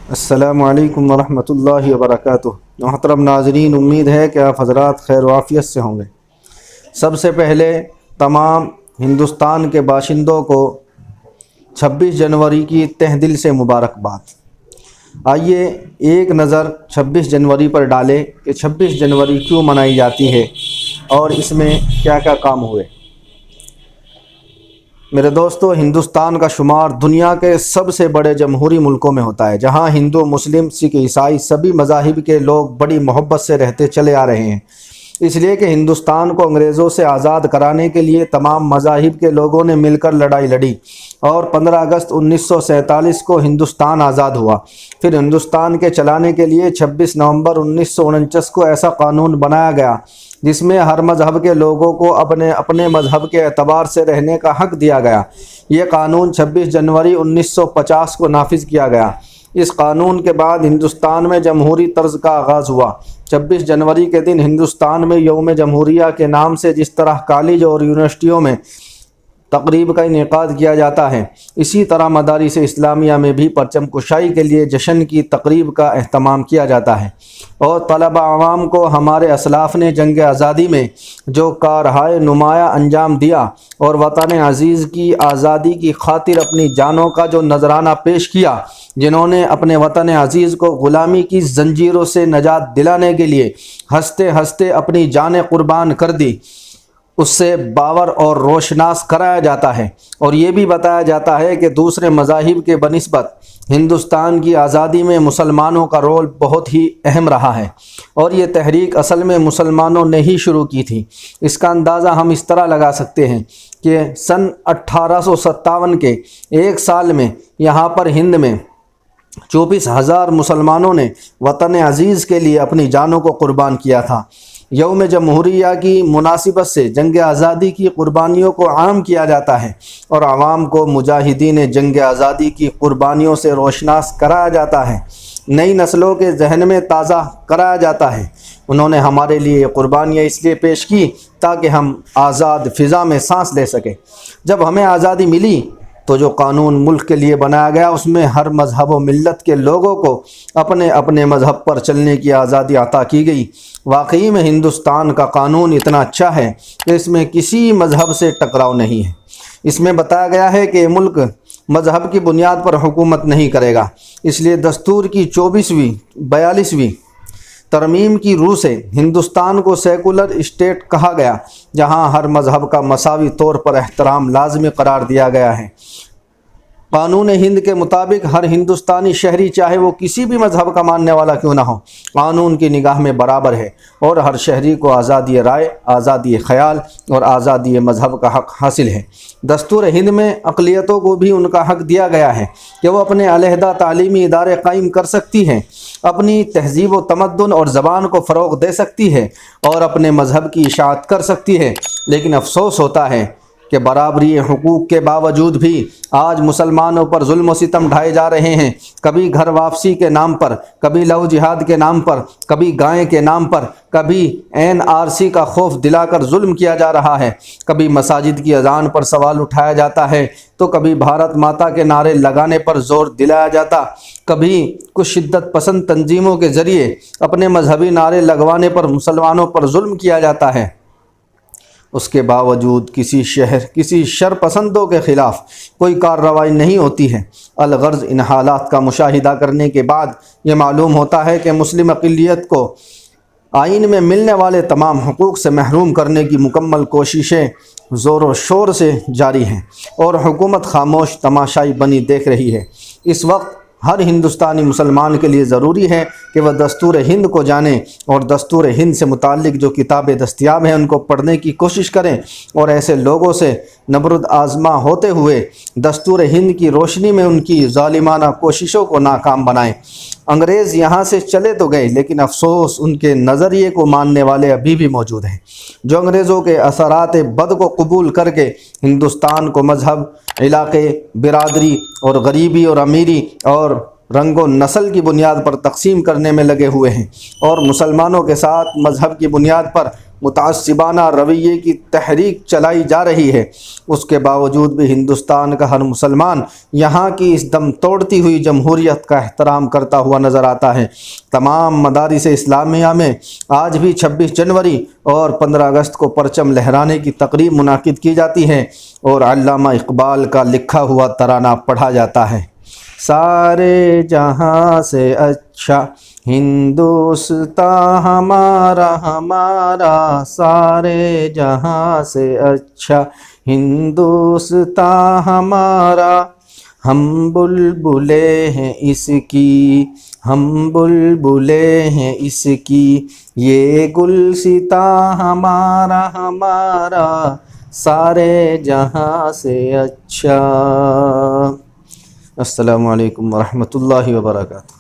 السلام علیکم ورحمۃ اللہ وبرکاتہ۔ محترم ناظرین، امید ہے کہ آپ حضرات خیر و عافیت سے ہوں گے۔ سب سے پہلے تمام ہندوستان کے باشندوں کو 26 جنوری کی تہ دل سے مبارکباد۔ آئیے ایک نظر 26 جنوری پر ڈالیں کہ 26 جنوری کیوں منائی جاتی ہے اور اس میں کیا کیا کام ہوئے۔ میرے دوستو، ہندوستان کا شمار دنیا کے سب سے بڑے جمہوری ملکوں میں ہوتا ہے، جہاں ہندو، مسلم، سکھ، عیسائی سبھی مذاہب کے لوگ بڑی محبت سے رہتے چلے آ رہے ہیں۔ اس لیے کہ ہندوستان کو انگریزوں سے آزاد کرانے کے لیے تمام مذاہب کے لوگوں نے مل کر لڑائی لڑی اور 15 اگست 1947 کو ہندوستان آزاد ہوا۔ پھر ہندوستان کے چلانے کے لیے 26 نومبر 1949 کو ایسا قانون بنایا گیا جس میں ہر مذہب کے لوگوں کو اپنے مذہب کے اعتبار سے رہنے کا حق دیا گیا۔ یہ قانون 26 جنوری 1950 کو نافذ کیا گیا۔ اس قانون کے بعد ہندوستان میں جمہوری طرز کا آغاز ہوا۔ 26 جنوری کے دن ہندوستان میں یوم جمہوریہ کے نام سے جس طرح کالج اور یونیورسٹیوں میں تقریب کا انعقاد کیا جاتا ہے، اسی طرح مدارس اسلامیہ میں بھی پرچم کشائی کے لیے جشن کی تقریب کا اہتمام کیا جاتا ہے۔ اور طلبہ عوام کو ہمارے اسلاف نے جنگ آزادی میں جو کارہائے نمایاں انجام دیا اور وطن عزیز کی آزادی کی خاطر اپنی جانوں کا جو نذرانہ پیش کیا، جنہوں نے اپنے وطن عزیز کو غلامی کی زنجیروں سے نجات دلانے کے لیے ہنستے ہنستے اپنی جانیں قربان کر دی، اس سے باور اور روشناس کرایا جاتا ہے۔ اور یہ بھی بتایا جاتا ہے کہ دوسرے مذاہب کے بنسبت ہندوستان کی آزادی میں مسلمانوں کا رول بہت ہی اہم رہا ہے، اور یہ تحریک اصل میں مسلمانوں نے ہی شروع کی تھی۔ اس کا اندازہ ہم اس طرح لگا سکتے ہیں کہ سن 1857 کے ایک سال میں یہاں پر ہند میں 24,000 مسلمانوں نے وطن عزیز کے لیے اپنی جانوں کو قربان کیا تھا۔ یوم جمہوریہ کی مناسبت سے جنگ آزادی کی قربانیوں کو عام کیا جاتا ہے اور عوام کو مجاہدین جنگ آزادی کی قربانیوں سے روشناس کرایا جاتا ہے، نئی نسلوں کے ذہن میں تازہ کرایا جاتا ہے۔ انہوں نے ہمارے لیے قربانیاں اس لیے پیش کی تاکہ ہم آزاد فضا میں سانس لے سکیں۔ جب ہمیں آزادی ملی تو جو قانون ملک کے لیے بنایا گیا، اس میں ہر مذہب و ملت کے لوگوں کو اپنے اپنے مذہب پر چلنے کی آزادی عطا کی گئی۔ واقعی میں ہندوستان کا قانون اتنا اچھا ہے کہ اس میں کسی مذہب سے ٹکراؤ نہیں ہے۔ اس میں بتایا گیا ہے کہ یہ ملک مذہب کی بنیاد پر حکومت نہیں کرے گا، اس لیے دستور کی 42ویں ترمیم کی روح سے ہندوستان کو سیکولر اسٹیٹ کہا گیا، جہاں ہر مذہب کا مساوی طور پر احترام لازمی قرار دیا گیا ہے۔ قانون ہند کے مطابق ہر ہندوستانی شہری، چاہے وہ کسی بھی مذہب کا ماننے والا کیوں نہ ہو، قانون کی نگاہ میں برابر ہے، اور ہر شہری کو آزادی رائے، آزادی خیال اور آزادی مذہب کا حق حاصل ہے۔ دستور ہند میں اقلیتوں کو بھی ان کا حق دیا گیا ہے کہ وہ اپنے علیحدہ تعلیمی ادارے قائم کر سکتی ہیں، اپنی تہذیب و تمدن اور زبان کو فروغ دے سکتی ہے اور اپنے مذہب کی اشاعت کر سکتی ہے۔ لیکن افسوس ہوتا ہے کہ برابری حقوق کے باوجود بھی آج مسلمانوں پر ظلم و ستم ڈھائے جا رہے ہیں، کبھی گھر واپسی کے نام پر، کبھی لو جہاد کے نام پر، کبھی گائے کے نام پر، کبھی NRC کا خوف دلا کر ظلم کیا جا رہا ہے، کبھی مساجد کی اذان پر سوال اٹھایا جاتا ہے تو کبھی بھارت ماتا کے نعرے لگانے پر زور دلایا جاتا، کبھی کچھ شدت پسند تنظیموں کے ذریعے اپنے مذہبی نعرے لگوانے پر مسلمانوں پر ظلم کیا جاتا ہے۔ اس کے باوجود کسی شر پسندوں کے خلاف کوئی کارروائی نہیں ہوتی ہے۔ الغرض ان حالات کا مشاہدہ کرنے کے بعد یہ معلوم ہوتا ہے کہ مسلم اقلیت کو آئین میں ملنے والے تمام حقوق سے محروم کرنے کی مکمل کوششیں زور و شور سے جاری ہیں، اور حکومت خاموش تماشائی بنی دیکھ رہی ہے۔ اس وقت ہر ہندوستانی مسلمان کے لیے ضروری ہے کہ وہ دستور ہند کو جانیں اور دستور ہند سے متعلق جو کتابیں دستیاب ہیں ان کو پڑھنے کی کوشش کریں، اور ایسے لوگوں سے نبرد آزما ہوتے ہوئے دستور ہند کی روشنی میں ان کی ظالمانہ کوششوں کو ناکام بنائیں۔ انگریز یہاں سے چلے تو گئے، لیکن افسوس ان کے نظریے کو ماننے والے ابھی بھی موجود ہیں، جو انگریزوں کے اثرات بد کو قبول کر کے ہندوستان کو مذہب، علاقے، برادری اور غریبی اور امیری اور رنگ و نسل کی بنیاد پر تقسیم کرنے میں لگے ہوئے ہیں، اور مسلمانوں کے ساتھ مذہب کی بنیاد پر متعصبانہ رویے کی تحریک چلائی جا رہی ہے، اس کے باوجود بھی ہندوستان کا ہر مسلمان یہاں کی اس دم توڑتی ہوئی جمہوریت کا احترام کرتا ہوا نظر آتا ہے۔ تمام مدارس اسلامیہ میں آج بھی 26 جنوری اور 15 اگست کو پرچم لہرانے کی تقریب منعقد کی جاتی ہے اور علامہ اقبال کا لکھا ہوا ترانہ پڑھا جاتا ہے: سارے جہاں سے اچھا ہندوستان ہمارا ہمارا، سارے جہاں سے اچھا ہندوستان ہمارا، ہم بلبلیں ہیں اس کی، ہم بلبلیں ہیں اس کی، یہ گلستاں ہمارا ہمارا، سارے جہاں سے اچھا۔ السلام علیکم ورحمۃ اللہ وبرکاتہ۔